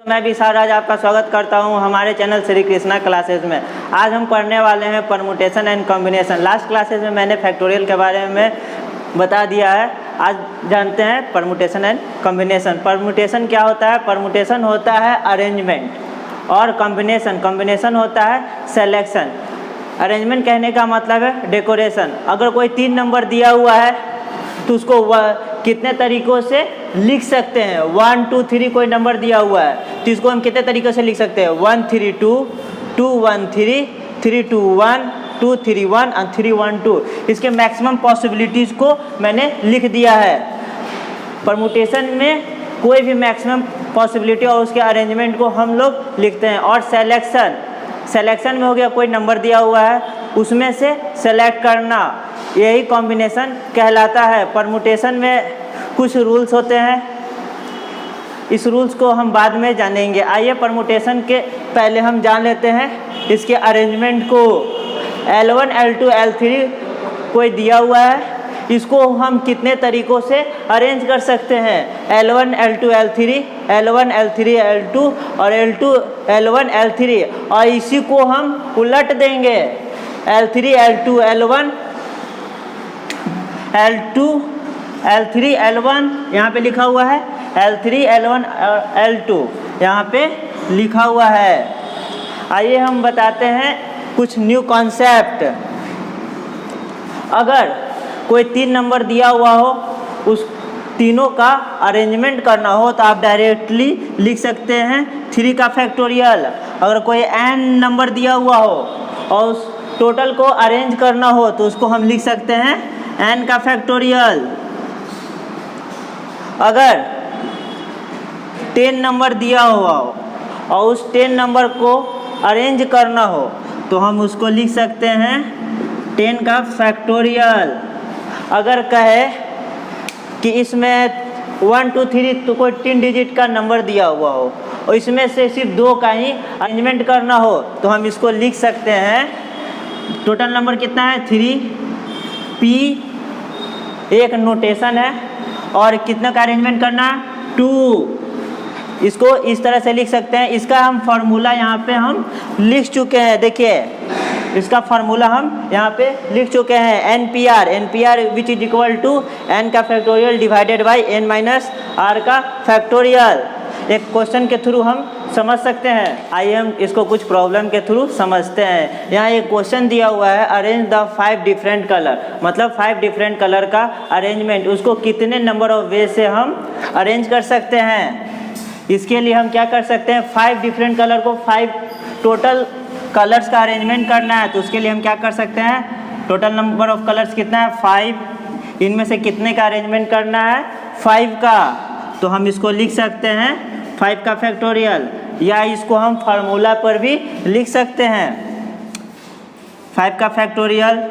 मैं भी आज आपका स्वागत करता हूं हमारे चैनल श्री कृष्णा क्लासेस में। आज हम पढ़ने वाले हैं permutation and combination. Last classes में मैंने फैक्टोरियल के बारे में बता दिया है। आज जानते हैं परमुटेशन एंड कॉम्बिनेशन। परमुटेशन क्या होता है? परमुटेशन होता है अरेंजमेंट और कॉम्बिनेशन होता है सेलेक्शन। अरेंजमेंट कहने का मतलब है डेकोरेशन। अगर कोई 3 नंबर दिया हुआ है तो उसको कितने तरीक़ों से लिख सकते हैं। 1 2 3 कोई नंबर दिया हुआ है तो इसको हम कितने तरीक़ों से लिख सकते हैं। 1 3 2 2 1 3 3 2 1 2 3 1 और 3 1 2। इसके मैक्सिमम पॉसिबिलिटीज़ को मैंने लिख दिया है। परमुटेशन में कोई भी मैक्सिमम पॉसिबिलिटी और उसके अरेंजमेंट को हम लोग लिखते हैं। और सेलेक्शन में हो गया, कोई नंबर दिया हुआ है उसमें से सेलेक्ट करना, यही कॉम्बिनेशन कहलाता है। परमुटेशन में कुछ रूल्स होते हैं, इस रूल्स को हम बाद में जानेंगे। आइए परमुटेशन के पहले हम जान लेते हैं इसके अरेंजमेंट को। L1 L2 L3 कोई दिया हुआ है, इसको हम कितने तरीक़ों से अरेंज कर सकते हैं। L1 L2 L3 L1 L3 L2 और L2 L1 L3, और इसी को हम उलट देंगे। L3 L2 L1 L2 L3 L1 यहाँ पे लिखा हुआ है, L3 L1 L2 यहाँ पे लिखा हुआ है। आइए हम बताते हैं कुछ न्यू कॉन्सेप्ट। अगर कोई 3 नंबर दिया हुआ हो, उस तीनों का अरेंजमेंट करना हो तो आप डायरेक्टली लिख सकते हैं 3 का फैक्टोरियल। अगर कोई n नंबर दिया हुआ हो और उस टोटल को अरेंज करना हो तो उसको हम लिख सकते हैं n का फैक्टोरियल। अगर 10 नंबर दिया हुआ हो और उस 10 नंबर को अरेंज करना हो तो हम उसको लिख सकते हैं 10 का फैक्टोरियल। अगर कहे कि इसमें 1 2 3 तो कोई 3 डिजिट का नंबर दिया हुआ हो और इसमें से सिर्फ 2 का ही अरेंजमेंट करना हो तो हम इसको लिख सकते हैं, टोटल नंबर कितना है 3P, एक नोटेशन है, और कितना का अरेंजमेंट करना है 2। इसको इस तरह से लिख सकते हैं। इसका हम फार्मूला यहाँ पे हम लिख चुके हैं। देखिए इसका फार्मूला हम यहाँ पे लिख चुके हैं, NPR which is equal to n का factorial divided by n minus r का फैक्टोरियल। एक क्वेश्चन के थ्रू हम समझ सकते हैं। आइए हम इसको कुछ प्रॉब्लम के थ्रू समझते हैं। यहाँ एक क्वेश्चन दिया हुआ है, अरेंज द 5 डिफरेंट कलर, मतलब 5 डिफरेंट कलर का अरेंजमेंट, उसको कितने नंबर ऑफ वे से हम अरेंज कर सकते हैं। इसके लिए हम क्या कर सकते हैं, 5 डिफरेंट कलर को 5 टोटल कलर्स का अरेंजमेंट करना है तो उसके लिए हम क्या कर सकते हैं, टोटल नंबर ऑफ कलर्स कितना है 5, इनमें से कितने का अरेंजमेंट करना है 5 का, तो हम इसको लिख सकते हैं 5 का फैक्टोरियल, या इसको हम फार्मूला पर भी लिख सकते हैं 5 का factorial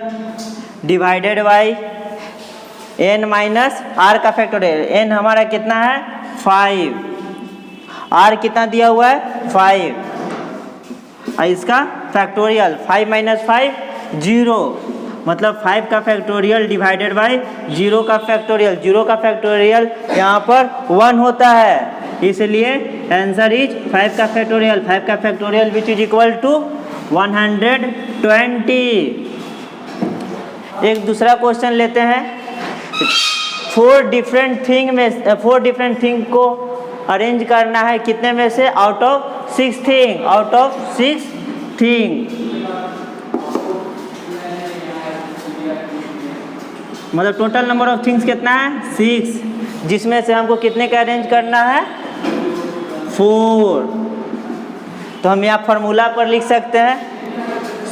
divided by n minus r का फैक्टोरियल। n हमारा कितना है 5, r कितना दिया हुआ है 5, और इसका फैक्टोरियल 5 माइनस 5 0, मतलब 5 का फैक्टोरियल डिवाइडेड बाई 0 का फैक्टोरियल। 0 का फैक्टोरियल यहाँ पर 1 होता है, इसलिए आंसर इज 5 का फैक्टोरियल। 5 का factorial which is equal to 120। एक दूसरा क्वेश्चन लेते हैं। 4 डिफरेंट थिंग को अरेंज करना है कितने में से, आउट ऑफ 6 थिंग, मतलब टोटल नंबर ऑफ थिंग्स कितना है 6, जिसमें से हमको कितने का अरेंज करना है 4। तो हम यहाँ फार्मूला पर लिख सकते हैं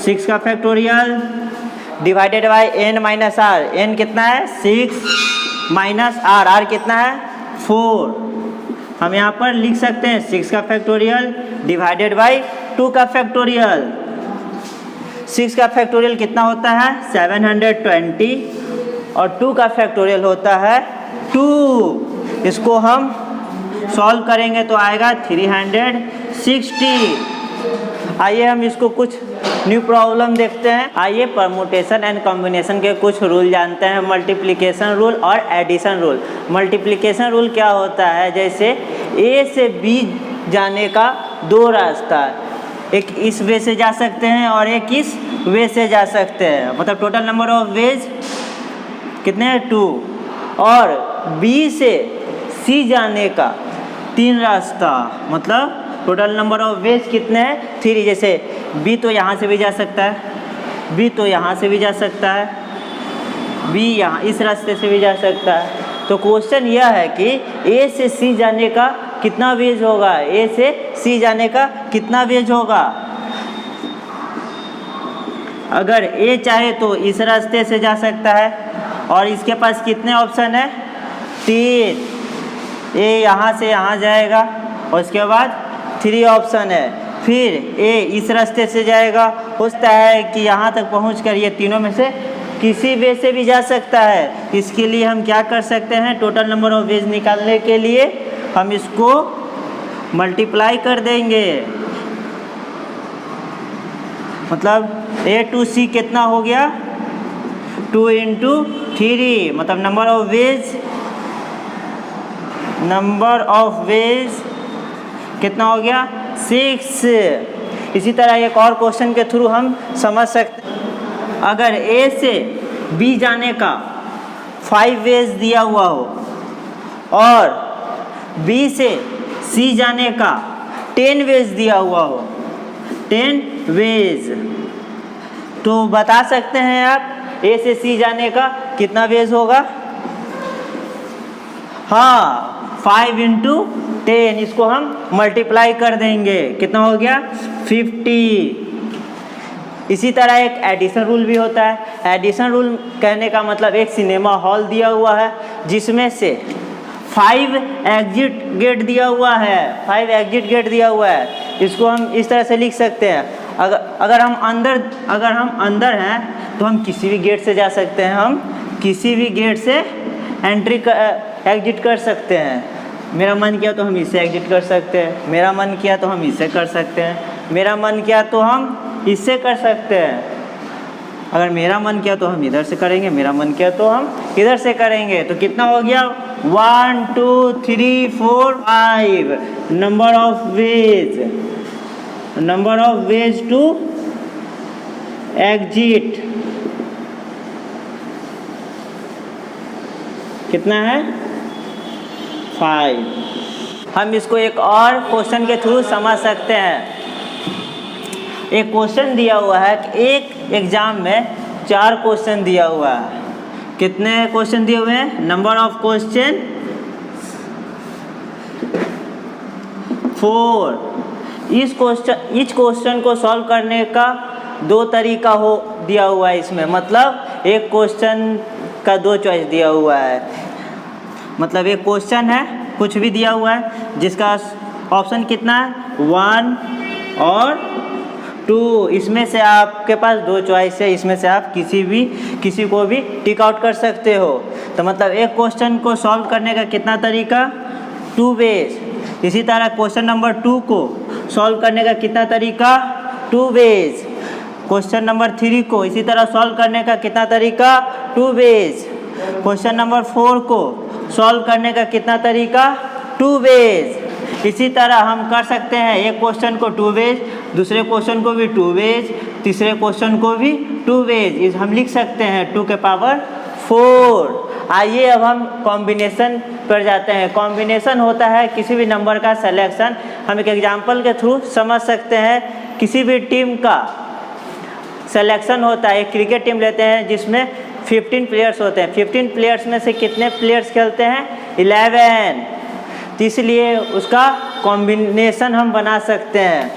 6 का factorial divided by n minus r। n कितना है 6 माइनस r कितना है 4। हम यहाँ पर लिख सकते हैं 6 का फैक्टोरियल डिवाइडेड बाई 2 का फैक्टोरियल। 6 का फैक्टोरियल कितना होता है 720 और 2 का फैक्टोरियल होता है 2। इसको हम सॉल्व करेंगे तो आएगा 360। आइए हम इसको कुछ न्यू प्रॉब्लम देखते हैं। आइए परमुटेशन एंड कॉम्बिनेशन के कुछ रूल जानते हैं, मल्टीप्लिकेशन रूल और एडिशन रूल। मल्टीप्लिकेशन रूल क्या होता है, जैसे a से b जाने का दो रास्ता है, एक इस वे से जा सकते हैं और एक इस वे से जा सकते हैं। मतलब टोटल नंबर ऑफ वेज कितने हैं? 2। और बी से सी जाने का 3 रास्ता, मतलब टोटल नंबर ऑफ वेज कितने हैं? 3। जैसे बी तो यहाँ से भी जा सकता है, बी तो यहाँ से भी जा सकता है, बी यहाँ इस रास्ते से भी जा सकता है। तो क्वेश्चन यह है कि ए से सी जाने का कितना वेज होगा, ए से सी जाने का कितना वेज होगा। अगर ए चाहे तो इस रास्ते से जा सकता है और इसके पास कितने ऑप्शन है? 3। ए यहाँ से यहाँ जाएगा और उसके बाद 3 ऑप्शन है। फिर ए इस रास्ते से जाएगा, हो सकता है कि यहाँ तक पहुँचकर ये तीनों में से किसी वे से भी जा सकता है। इसके लिए हम क्या कर सकते हैं? टोटल नंबर ऑफ वेज निकालने के लिए हम इसको मल्टीप्लाई कर देंगे। मतलब ए टू सी कितना हो गया? 2 × 3, मतलब नंबर ऑफ वेज कितना हो गया? 6। इसी तरह एक और क्वेश्चन के थ्रू हम समझ सकते हैं। अगर ए से बी जाने का 5 वेज दिया हुआ हो और बी से सी जाने का 10 वेज दिया हुआ हो, 10 वेज, तो बता सकते हैं आप ए से सी जाने का कितना वेज होगा? हाँ, 5 × 10, इसको हम मल्टीप्लाई कर देंगे, कितना हो गया? 50। इसी तरह एक एडिशन रूल भी होता है। एडिशन रूल कहने का मतलब एक सिनेमा हॉल दिया हुआ है जिसमें से 5 एग्जिट गेट दिया हुआ है, 5 एग्जिट गेट दिया हुआ है। इसको हम इस तरह से लिख सकते हैं, अगर हम अंदर हैं तो हम किसी भी गेट से जा सकते हैं, हम किसी भी गेट से एग्जिट कर सकते हैं। मेरा मन किया तो हम इससे एग्जिट कर सकते हैं, मेरा मन किया तो हम इससे कर सकते हैं, मेरा मन किया तो हम इससे कर सकते हैं। अगर मेरा मन किया तो हम इधर से करेंगे, मेरा मन किया तो हम इधर से करेंगे। तो कितना हो गया? 1 2 3 4 5 number of ways to exit कितना है? 5। हम इसको एक और क्वेश्चन के थ्रू समझ सकते हैं। एक क्वेश्चन दिया हुआ है कि एक एग्जाम में 4 क्वेश्चन दिया हुआ है। कितने क्वेश्चन दिए हुए हैं? Number of question 4। इस क्वेश्चन को सॉल्व करने का 2 तरीका दिया हुआ है इसमें। मतलब एक क्वेश्चन का 2 चॉइस दिया हुआ है। मतलब एक क्वेश्चन है, कुछ भी दिया हुआ है जिसका ऑप्शन कितना है? 1 और 2। इसमें से आपके पास 2 चॉइस है, इसमें से आप किसी को भी टिक आउट कर सकते हो। तो मतलब एक क्वेश्चन को सॉल्व करने का कितना तरीका? 2 वेज। इसी तरह क्वेश्चन नंबर 2 को सॉल्व करने का कितना तरीका? 2 वेज। क्वेश्चन नंबर 3 को इसी तरह सॉल्व करने का कितना तरीका? 2 वेज। क्वेश्चन नंबर 4 को सॉल्व करने का कितना तरीका? 2 वेज। इसी तरह हम कर सकते हैं एक क्वेश्चन को 2 वेज, दूसरे क्वेश्चन को भी 2 वेज, तीसरे क्वेश्चन को भी 2 वेज। हम लिख सकते हैं 2 के पावर 4। आइए अब हम कॉम्बिनेशन पर जाते हैं। कॉम्बिनेशन होता है किसी भी नंबर का सिलेक्शन। हम एक एग्जांपल के थ्रू समझ सकते हैं। किसी भी टीम का सिलेक्शन होता है। एक क्रिकेट टीम लेते हैं जिसमें 15 प्लेयर्स होते हैं। 15 प्लेयर्स में से कितने प्लेयर्स खेलते हैं? 11। तो इसलिए उसका कॉम्बिनेशन हम बना सकते हैं।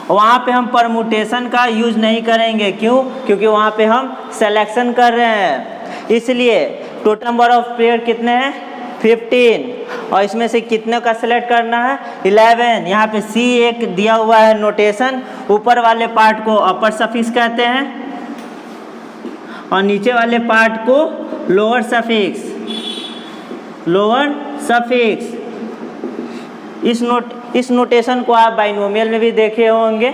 वहाँ पे हम परमुटेशन का यूज़ नहीं करेंगे। क्यों? क्योंकि वहाँ पे हम सिलेक्शन कर रहे हैं। इसलिए टोटल नंबर ऑफ प्लेयर कितने हैं? 15। और इसमें से कितने का सेलेक्ट करना है? 11। यहाँ पे C एक दिया हुआ है नोटेशन। ऊपर वाले पार्ट को अपर सफिक्स कहते हैं और नीचे वाले पार्ट को लोअर सफिक्स। इस नोटेशन को आप बाइनोमियल में भी देखे होंगे।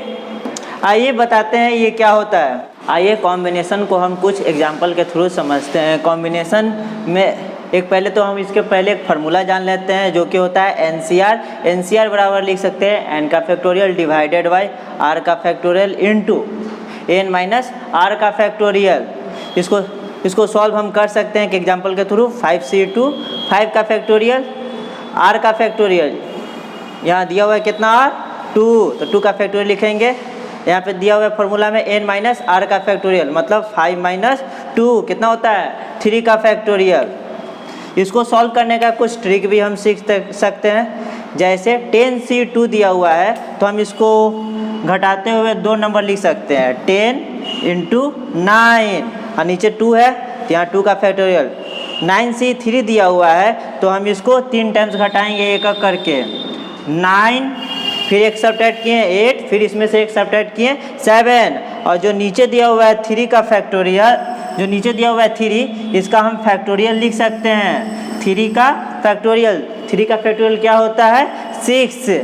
आइए बताते हैं ये क्या होता है। आइए कॉम्बिनेशन को हम कुछ एग्जाम्पल के थ्रू समझते हैं। कॉम्बिनेशन में एक पहले तो हम इसके पहले एक फार्मूला जान लेते हैं जो कि होता है NCR। NCR बराबर लिख सकते हैं n का फैक्टोरियल डिवाइडेड बाई r का factorial into n minus r का फैक्टोरियल। इसको सॉल्व हम कर सकते हैं कि एग्जाम्पल के थ्रू 5c2 5 का फैक्टोरियल r का फैक्टोरियल, यहाँ दिया हुआ है कितना r 2, तो 2 का फैक्टोरियल लिखेंगे। यहाँ पे दिया हुआ है फार्मूला में n माइनस r का फैक्टोरियल, मतलब 5 माइनस 2 कितना होता है 3 का फैक्टोरियल। इसको सॉल्व करने का कुछ ट्रिक भी हम सीख सकते हैं। जैसे 10c2 दिया हुआ है तो हम इसको घटाते हुए 2 नंबर लिख सकते हैं, 10 इंटू 9 और नीचे 2 है तो यहाँ 2 का फैक्टोरियल। 9c3 दिया हुआ है तो हम इसको 3 टाइम्स घटाएंगे एक एक करके, 9 फिर एक सब्ट्रैक्ट किए 8, फिर इसमें से एक सब्ट्रैक्ट किए 7, और जो नीचे दिया हुआ है 3 का फैक्टोरियल, जो नीचे दिया हुआ है 3 इसका हम फैक्टोरियल लिख सकते हैं। 3 का फैक्टोरियल, 3 का फैक्टोरियल क्या होता है 6,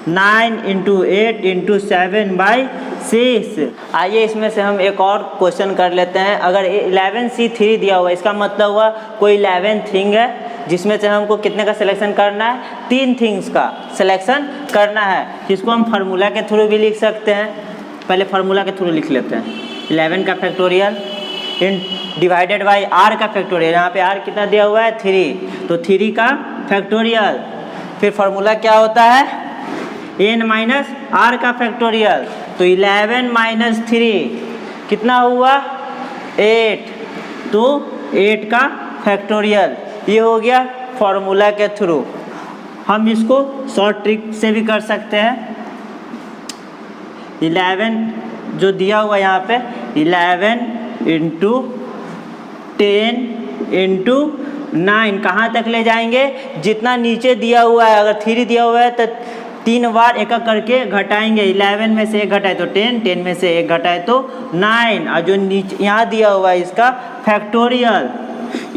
9 इंटू 8 इंटू 7 बाई 6। आइए इसमें से हम एक और क्वेश्चन कर लेते हैं। अगर 11c3 दिया हुआ है इसका मतलब हुआ कोई 11 थिंग है जिसमें से हमको कितने का सिलेक्शन करना है 3 थिंग्स का सिलेक्शन करना है, जिसको हम फार्मूला के थ्रू भी लिख सकते हैं। पहले फार्मूला के थ्रू लिख लेते हैं, 11 का factorial in divided by r का फैक्टोरियल, यहाँ पे r कितना दिया हुआ है 3, तो 3 का फैक्टोरियल। फिर फार्मूला क्या होता है n माइनस r का फैक्टोरियल, तो 11 माइनस 3 कितना हुआ 8, तो 8 का फैक्टोरियल। ये हो गया फार्मूला के थ्रू। हम इसको शॉर्ट ट्रिक से भी कर सकते हैं। 11 जो दिया हुआ यहाँ पे 11 इंटू 10 इंटू 9 कहाँ तक ले जाएंगे, जितना नीचे दिया हुआ है। अगर 3 दिया हुआ है तो 3 बार एक एक करके घटाएंगे, 11 में से 1 घटाए तो 10, 10 में से 1 घटाए तो 9, और जो नीचे यहाँ दिया हुआ है इसका फैक्टोरियल,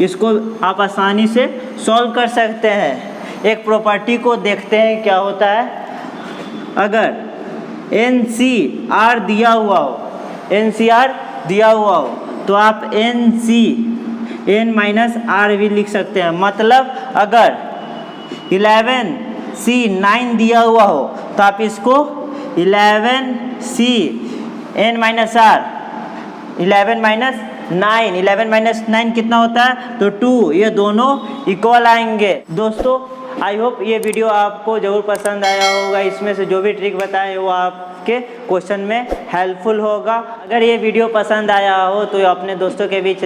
इसको आप आसानी से सॉल्व कर सकते हैं। एक प्रॉपर्टी को देखते हैं क्या होता है। अगर NCR दिया हुआ हो, NCR दिया हुआ हो तो आप n माइनस r भी लिख सकते हैं। मतलब अगर 11c 9 दिया हुआ हो तो आप इसको 11c n minus r 11 minus 9, 11 minus 9 कितना होता है तो 2, ये दोनों इक्वल आएंगे। दोस्तों आई होप ये वीडियो आपको ज़रूर पसंद आया होगा। इसमें से जो भी ट्रिक बताए वो आपके क्वेश्चन में हेल्पफुल होगा। अगर ये वीडियो पसंद आया हो तो अपने दोस्तों के बीच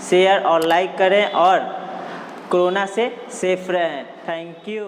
शेयर और लाइक करें और कोरोना से सेफ रहें। Thank you.